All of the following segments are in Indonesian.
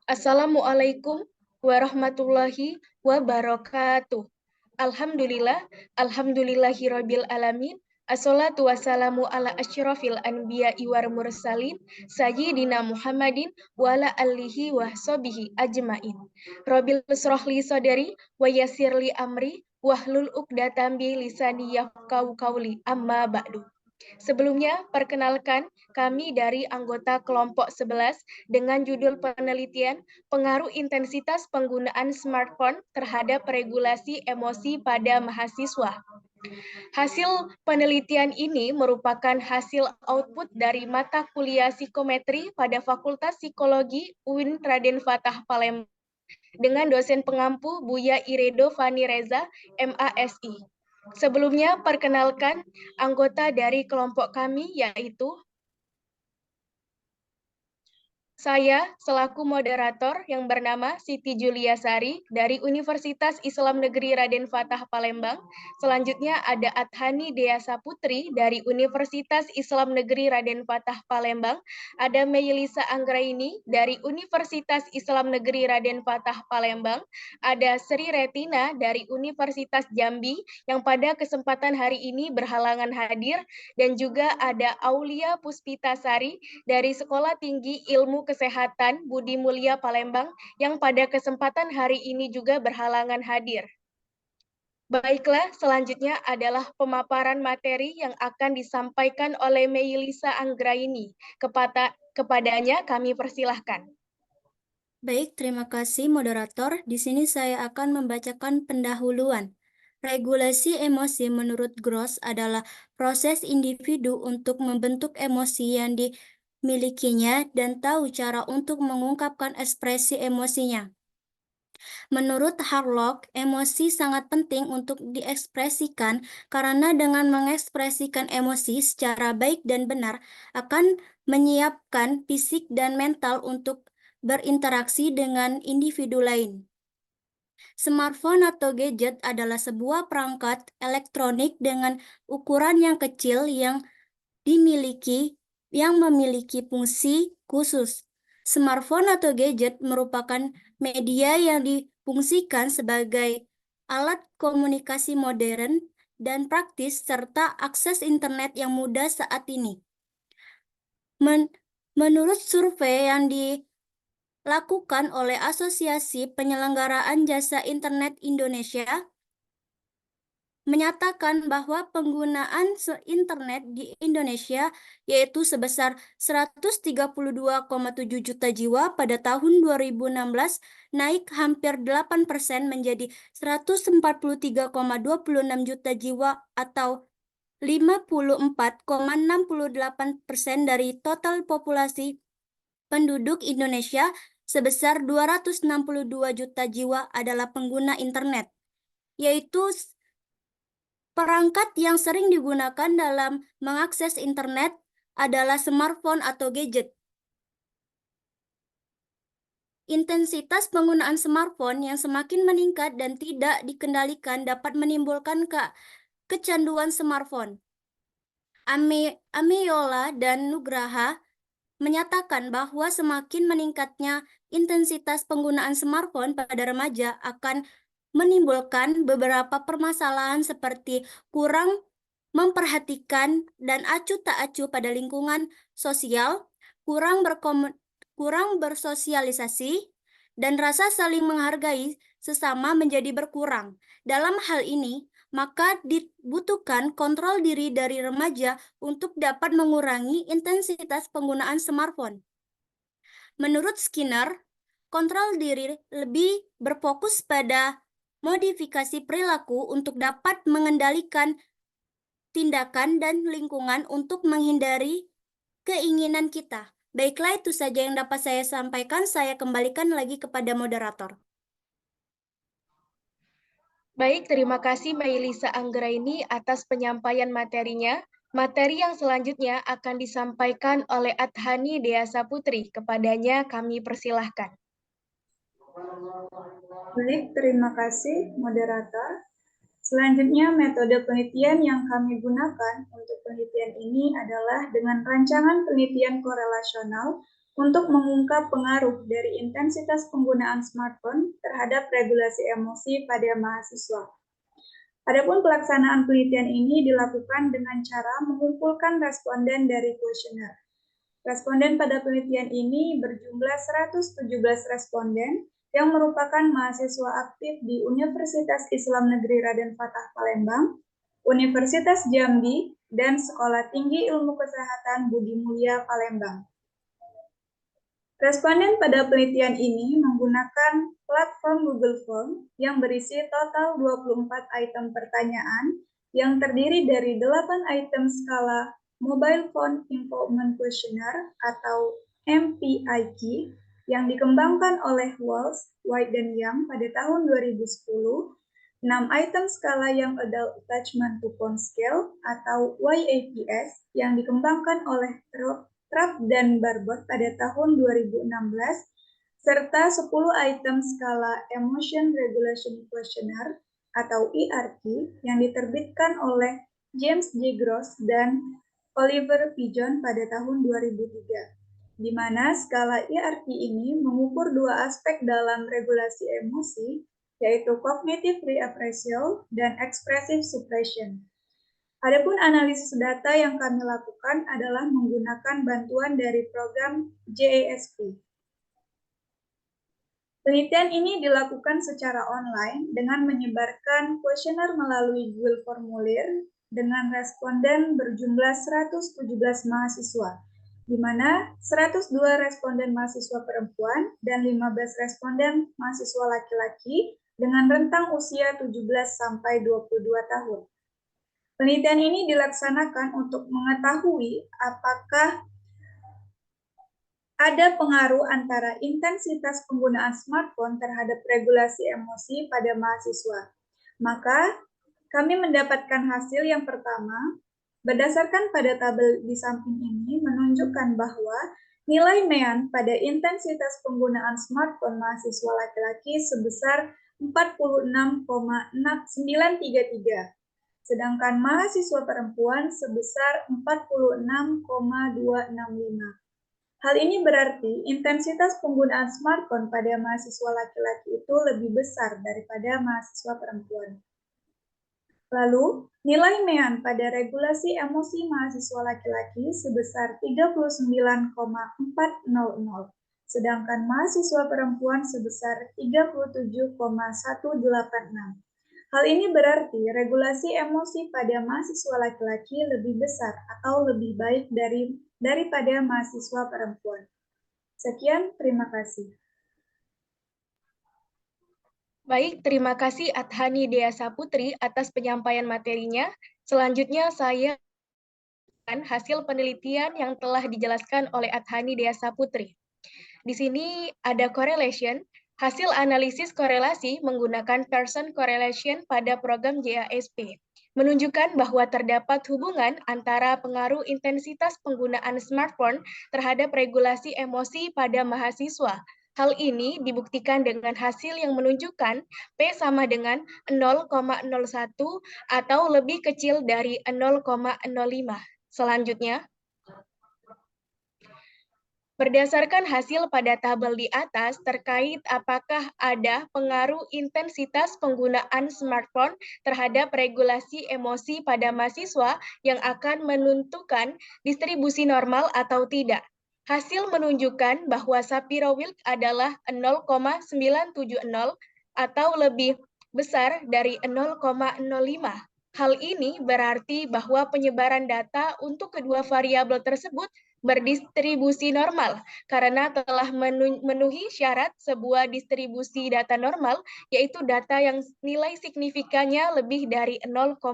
Assalamualaikum warahmatullahi wabarakatuh. Alhamdulillahirabbil alamin. Assalatu wassalamu ala asyrafil anbiya'i wal mursalin sayyidina Muhammadin wa ala alihi wa sahbihi ajmain. Rabbil shrahli sadri wa yassirli amri wahlul 'uqdatam bi lisani yafqahu qawli amma ba'du. Sebelumnya, perkenalkan kami dari anggota kelompok 11 dengan judul penelitian pengaruh intensitas penggunaan smartphone terhadap regulasi emosi pada mahasiswa. Hasil penelitian ini merupakan hasil output dari mata kuliah psikometri pada Fakultas Psikologi UIN Raden Fatah Palembang dengan dosen pengampu Buya Iredo Fani Reza, MASI. Sebelumnya, perkenalkan anggota dari kelompok kami, yaitu saya selaku moderator yang bernama Siti Juliasari dari Universitas Islam Negeri Raden Fatah Palembang. Selanjutnya ada Adhani Dea Saputri dari Universitas Islam Negeri Raden Fatah Palembang. Ada Meilisa Anggraini dari Universitas Islam Negeri Raden Fatah Palembang. Ada Sri Retina dari Universitas Jambi yang pada kesempatan hari ini berhalangan hadir. Dan juga ada Aulia Puspitasari dari Sekolah Tinggi Ilmu Kesehatan Budi Mulia Palembang yang pada kesempatan hari ini juga berhalangan hadir. Baiklah, selanjutnya adalah pemaparan materi yang akan disampaikan oleh Meilisa Anggraini. Kepadanya kami persilahkan. Baik, terima kasih moderator. Di sini saya akan membacakan pendahuluan. Regulasi emosi menurut Gross adalah proses individu untuk membentuk emosi yang dimilikinya dan tahu cara untuk mengungkapkan ekspresi emosinya. Menurut Harlock, emosi sangat penting untuk diekspresikan karena dengan mengekspresikan emosi secara baik dan benar akan menyiapkan fisik dan mental untuk berinteraksi dengan individu lain. Smartphone atau gadget adalah sebuah perangkat elektronik dengan ukuran yang kecil yang memiliki fungsi khusus. Smartphone atau gadget merupakan media yang difungsikan sebagai alat komunikasi modern dan praktis serta akses internet yang mudah saat ini. Menurut survei yang dilakukan oleh Asosiasi Penyelenggaraan Jasa Internet Indonesia, menyatakan bahwa penggunaan internet di Indonesia yaitu sebesar 132,7 juta jiwa pada tahun 2016 naik hampir 8% menjadi 143,26 juta jiwa atau 54,68% dari total populasi penduduk Indonesia sebesar 262 juta jiwa adalah pengguna internet, yaitu perangkat yang sering digunakan dalam mengakses internet adalah smartphone atau gadget. Intensitas penggunaan smartphone yang semakin meningkat dan tidak dikendalikan dapat menimbulkan kecanduan smartphone. Ameyola dan Nugraha menyatakan bahwa semakin meningkatnya intensitas penggunaan smartphone pada remaja akan menimbulkan beberapa permasalahan seperti kurang memperhatikan dan acuh tak acuh pada lingkungan sosial, kurang bersosialisasi, dan rasa saling menghargai sesama menjadi berkurang. Dalam hal ini, maka dibutuhkan kontrol diri dari remaja untuk dapat mengurangi intensitas penggunaan smartphone. Menurut Skinner, kontrol diri lebih berfokus pada modifikasi perilaku untuk dapat mengendalikan tindakan dan lingkungan untuk menghindari keinginan kita. Baiklah, itu saja yang dapat saya sampaikan. Saya kembalikan lagi kepada moderator. Baik, terima kasih Mailisa Anggraini atas penyampaian materinya. Materi yang selanjutnya akan disampaikan oleh Adhani Dea Saputri. Kepadanya kami persilahkan. Baik, terima kasih moderator. Selanjutnya, metode penelitian yang kami gunakan untuk penelitian ini adalah dengan rancangan penelitian korelasional untuk mengungkap pengaruh dari intensitas penggunaan smartphone terhadap regulasi emosi pada mahasiswa. Adapun pelaksanaan penelitian ini dilakukan dengan cara mengumpulkan responden dari kuesioner. Responden pada penelitian ini berjumlah 117 responden yang merupakan mahasiswa aktif di Universitas Islam Negeri Raden Fatah Palembang, Universitas Jambi, dan Sekolah Tinggi Ilmu Kesehatan Budi Mulia Palembang. Responden pada penelitian ini menggunakan platform Google Form yang berisi total 24 item pertanyaan yang terdiri dari 8 item skala Mobile Phone Involvement Questionnaire atau MPIQ yang dikembangkan oleh Walsh, White, dan Young pada tahun 2010, 6 item skala Young Adult Attachment to Phone Scale atau YAPS yang dikembangkan oleh Trapp dan Barbot pada tahun 2016, serta 10 item skala Emotion Regulation Questionnaire atau ERQ yang diterbitkan oleh James J. Gross dan Oliver Pigeon pada tahun 2003, di mana skala ERQ ini mengukur dua aspek dalam regulasi emosi, yaitu cognitive reappraisal dan expressive suppression. Adapun analisis data yang kami lakukan adalah menggunakan bantuan dari program JASP. Penelitian ini dilakukan secara online dengan menyebarkan kuesioner melalui Google Formulir dengan responden berjumlah 117 mahasiswa, di mana 102 responden mahasiswa perempuan dan 15 responden mahasiswa laki-laki dengan rentang usia 17 sampai 22 tahun. Penelitian ini dilaksanakan untuk mengetahui apakah ada pengaruh antara intensitas penggunaan smartphone terhadap regulasi emosi pada mahasiswa. Maka, kami mendapatkan hasil yang pertama, berdasarkan pada tabel di samping ini menunjukkan bahwa nilai MEAN pada intensitas penggunaan smartphone mahasiswa laki-laki sebesar 46,933. Sedangkan mahasiswa perempuan sebesar 46,265. Hal ini berarti intensitas penggunaan smartphone pada mahasiswa laki-laki itu lebih besar daripada mahasiswa perempuan. Lalu, nilai MEAN pada regulasi emosi mahasiswa laki-laki sebesar 39,400, sedangkan mahasiswa perempuan sebesar 37,186. Hal ini berarti regulasi emosi pada mahasiswa laki-laki lebih besar atau lebih baik daripada mahasiswa perempuan. Sekian, terima kasih. Baik, terima kasih Adhani Dea Saputri atas penyampaian materinya. Selanjutnya saya akan hasil penelitian yang telah dijelaskan oleh Adhani Dea Saputri. Di sini ada correlation. Hasil analisis korelasi menggunakan Pearson correlation pada program JASP menunjukkan bahwa terdapat hubungan antara pengaruh intensitas penggunaan smartphone terhadap regulasi emosi pada mahasiswa. Hal ini dibuktikan dengan hasil yang menunjukkan P sama dengan 0,01 atau lebih kecil dari 0,05. Selanjutnya, berdasarkan hasil pada tabel di atas terkait apakah ada pengaruh intensitas penggunaan smartphone terhadap regulasi emosi pada mahasiswa yang akan menentukan distribusi normal atau tidak. Hasil menunjukkan bahwa Shapiro-Wilk adalah 0,970 atau lebih besar dari 0,05. Hal ini berarti bahwa penyebaran data untuk kedua variabel tersebut berdistribusi normal karena telah memenuhi syarat sebuah distribusi data normal, yaitu data yang nilai signifikannya lebih dari 0,05.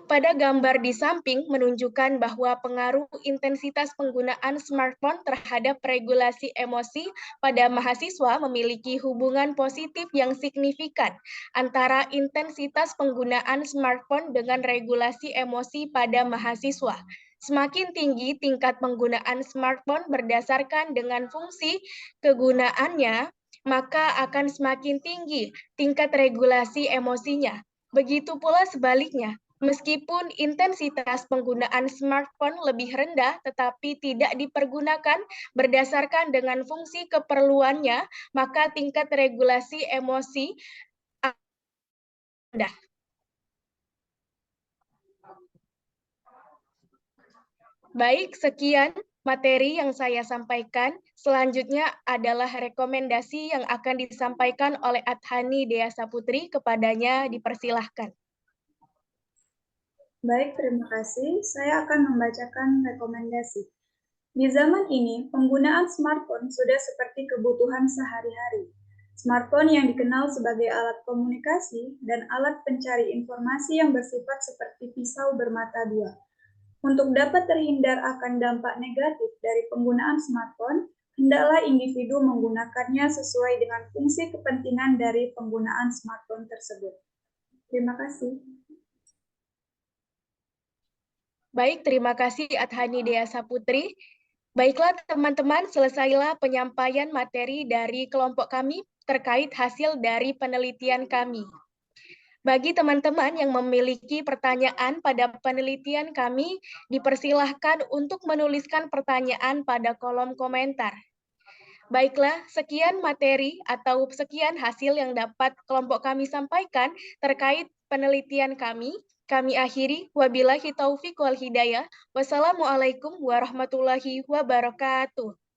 Pada gambar di samping menunjukkan bahwa pengaruh intensitas penggunaan smartphone terhadap regulasi emosi pada mahasiswa memiliki hubungan positif yang signifikan antara intensitas penggunaan smartphone dengan regulasi emosi pada mahasiswa. Semakin tinggi tingkat penggunaan smartphone berdasarkan dengan fungsi kegunaannya, maka akan semakin tinggi tingkat regulasi emosinya. Begitu pula sebaliknya, Meskipun intensitas penggunaan smartphone lebih rendah, tetapi tidak dipergunakan berdasarkan dengan fungsi keperluannya, maka tingkat regulasi emosi rendah. Baik, sekian materi yang saya sampaikan. Selanjutnya adalah rekomendasi yang akan disampaikan oleh Adhani Dea Saputri. Kepadanya dipersilahkan. Baik, terima kasih. Saya akan membacakan rekomendasi. Di zaman ini, penggunaan smartphone sudah seperti kebutuhan sehari-hari. Smartphone yang dikenal sebagai alat komunikasi dan alat pencari informasi yang bersifat seperti pisau bermata dua. Untuk dapat terhindar akan dampak negatif dari penggunaan smartphone, hendaklah individu menggunakannya sesuai dengan fungsi kepentingan dari penggunaan smartphone tersebut. Terima kasih. Baik, terima kasih Adhani Dea Saputri. Baiklah teman-teman, selesailah penyampaian materi dari kelompok kami terkait hasil dari penelitian kami. Bagi teman-teman yang memiliki pertanyaan pada penelitian kami, dipersilahkan untuk menuliskan pertanyaan pada kolom komentar. Baiklah, sekian materi atau sekian hasil yang dapat kelompok kami sampaikan terkait penelitian kami. Kami akhiri, wabillahi taufiq wal hidayah. Wassalamualaikum warahmatullahi wabarakatuh.